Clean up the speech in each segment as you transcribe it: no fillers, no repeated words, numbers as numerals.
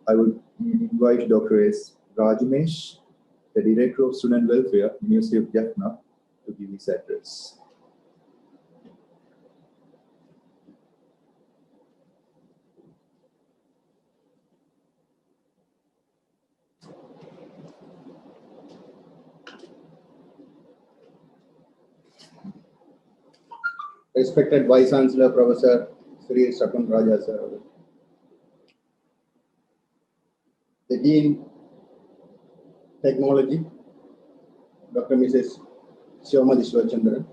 I would invite Dr. S. Rajamesh, the Director of Student Welfare, University of Jaffna, to give his address. Respected Vice Chancellor Professor Sri Sakun Raja sir, the Dean Technology, Dr. Mrs. Shivamati Shivachandran,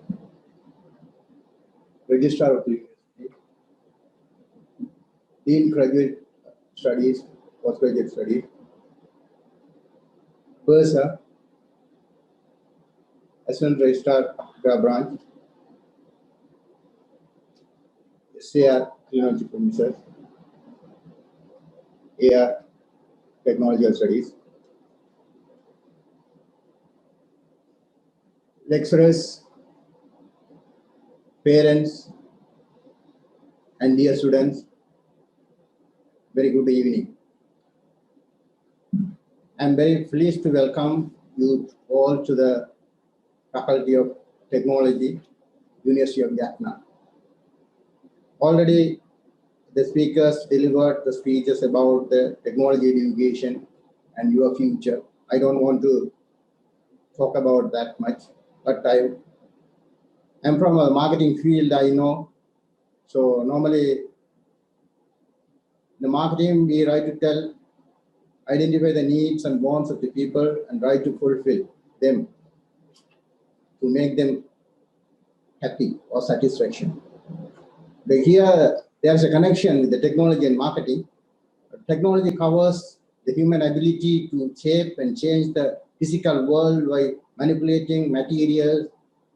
Registrar of the University, Dean Graduate Studies, Postgraduate Studies, Bursa, Assistant Registrar Branch, SAR Technology Professor, AR Technological Studies, lecturers, parents, and dear students, very good evening. I am very pleased to welcome you all to the Faculty of Technology, University of Jaffna. Already the speakers delivered the speeches about the technology education and your future. I don't want to talk about that much, but I'm from a marketing field, I know. So normally the marketing, we try to tell, identify the needs and wants of the people and try to fulfill them to make them happy or satisfaction. But here, there's a connection with the technology and marketing. Technology covers the human ability to shape and change the physical world by manipulating materials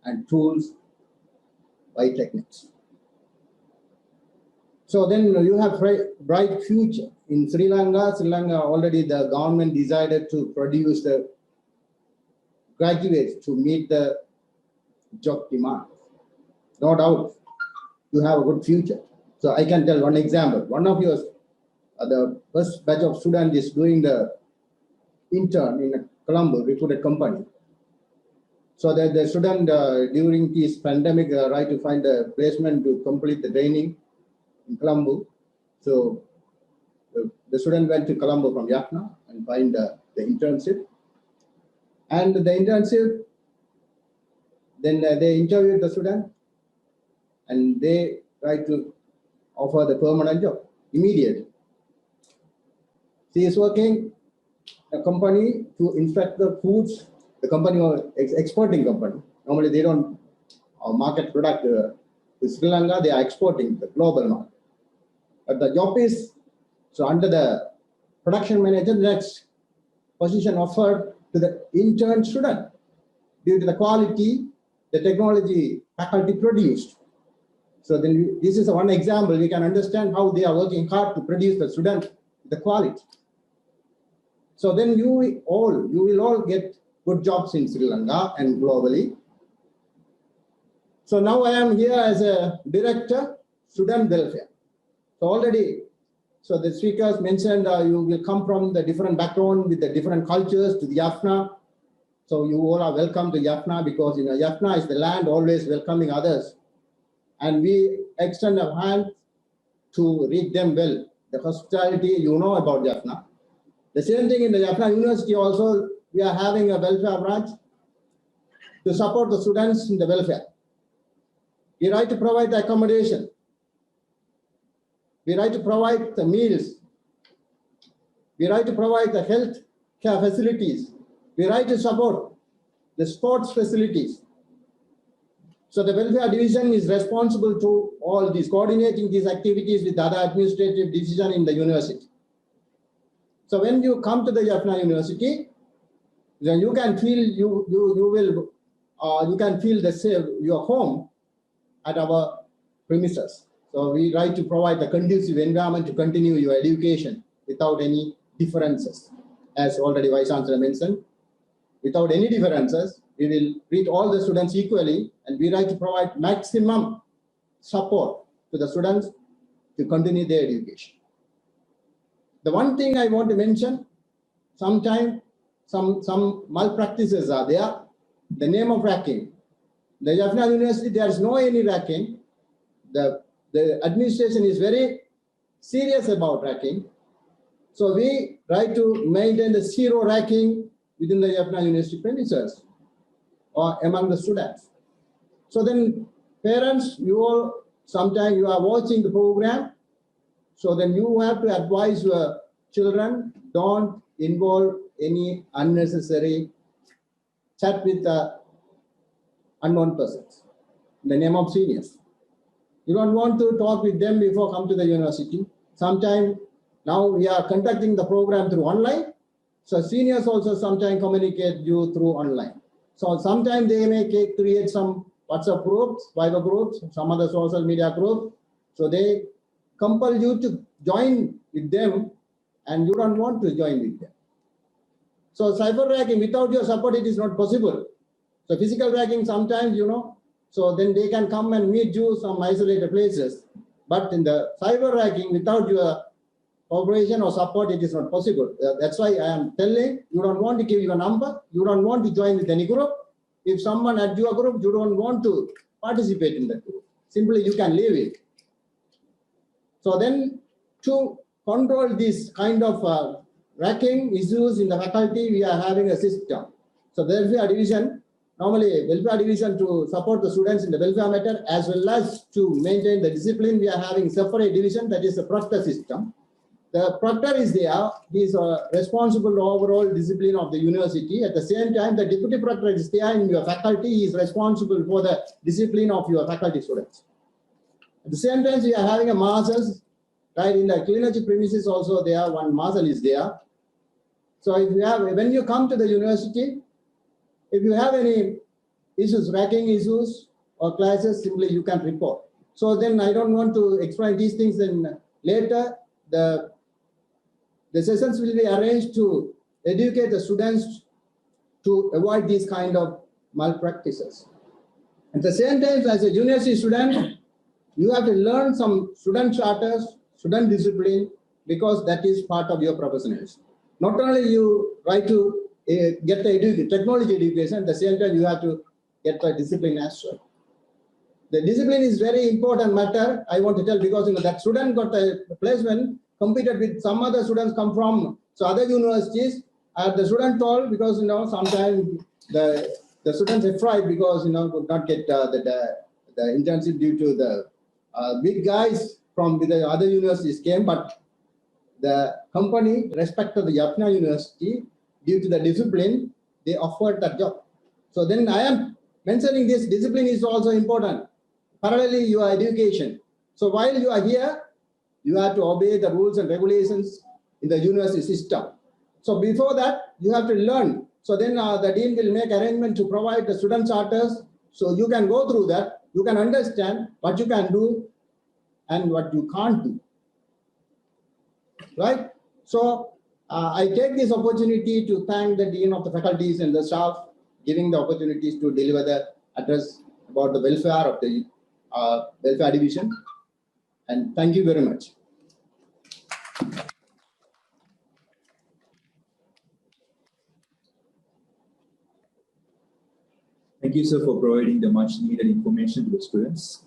and tools by techniques. So then you have bright future. In Sri Lanka already the government decided to produce the graduates to meet the job demand. No doubt, you have a good future. So I can tell one example. One of yours, the first batch of students is doing the intern in a Colombo reputed company. So that the student during this pandemic try to find a placement to complete the training in Colombo. So the student went to Colombo from Jaffna and find the internship. And the internship, then they interviewed the student and they try to offer the permanent job immediately. She is working a company to inspect the foods. The company or exporting company. Normally they don't market product to Sri Lanka. They are exporting the global market. But the job is so under the production manager. The next position offered to the intern student due to the quality the technology faculty produced. So then this is one example. We can understand how they are working hard to produce the student the quality. So then you will all get good jobs in Sri Lanka and globally. So now I am here as a director, student welfare. So already, so the speakers mentioned you will come from the different background with the different cultures to the Jaffna. So you all are welcome to Jaffna because Jaffna is the land always welcoming others. And we extend our hand to read them well. The hospitality, you know about Jaffna. The same thing in the Jaffna University also, we are having a welfare branch to support the students in the welfare. We try to provide the accommodation. We try to provide the meals. We try to provide the health care facilities. We try to support the sports facilities. So the welfare division is responsible to all these, coordinating these activities with other administrative division in the university. So when you come to the Jaffna University, then you can feel you can feel the same your home at our premises. So we try to provide a conducive environment to continue your education without any differences. As already Vice Chancellor mentioned, without any differences, we will treat all the students equally and we try to provide maximum support to the students to continue their education. the one thing I want to mention, sometimes some malpractices are there. The name of racking. The Jaffna University, there is no any racking. The administration is very serious about racking. So we try to maintain the zero racking within the Jaffna University premises or among the students. So then parents, sometimes you are watching the program. So then you have to advise your children, don't involve any unnecessary chat with unknown persons in the name of seniors. You don't want to talk with them before come to the university. Sometimes now we are conducting the program through online. So seniors also sometimes communicate you through online. So sometimes they may create some WhatsApp groups, Viber groups, some other social media groups. So they compel you to join with them and you don't want to join with them. So cyber racking, without your support, it is not possible. So physical racking sometimes, so then they can come and meet you some isolated places. But in the cyber racking, without your cooperation or support, it is not possible. That's why I am telling, you don't want to give your number, you don't want to join with any group. If someone at your group, you don't want to participate in that group. Simply you can leave it. So then to control this kind of racking issues in the faculty, we are having a system. So the welfare division, normally welfare division to support the students in the welfare matter as well as to maintain the discipline, we are having separate division, that is the proctor system. The proctor is there, he is responsible for overall discipline of the university. At the same time, the deputy proctor is there in your faculty, he is responsible for the discipline of your faculty students. At the same time, we are having a marshals, right? In the cleanership premises also there, one marshal is there. So if you have, when you come to the university, if you have any issues, racking issues or classes, simply you can report. So then I don't want to explain these things, and later the sessions will be arranged to educate the students to avoid these kind of malpractices. At the same time, as a university student, you have to learn some student charters, student discipline, because that is part of your professionalism. Not only you try to get the technology education, at the same time you have to get the discipline as well. The discipline is very important matter, I want to tell, because that student got a placement, competed with some other students come from other universities, the student told, because sometimes the students are afraid because could not get the internship due to the big guys from the other universities came, but the company respected the Jaffna University due to the discipline, they offered that job. So then I am mentioning this, discipline is also important. Parallelly, your education. So while you are here, you have to obey the rules and regulations in the university system. So before that, you have to learn. So then the dean will make arrangement to provide the student charters. So you can go through that. You can understand what you can do and what you can't do. Right? So I take this opportunity to thank the dean of the faculties and the staff giving the opportunities to deliver the address about the welfare of the welfare division. And thank you very much. Thank you, sir, for providing the much needed information to the students.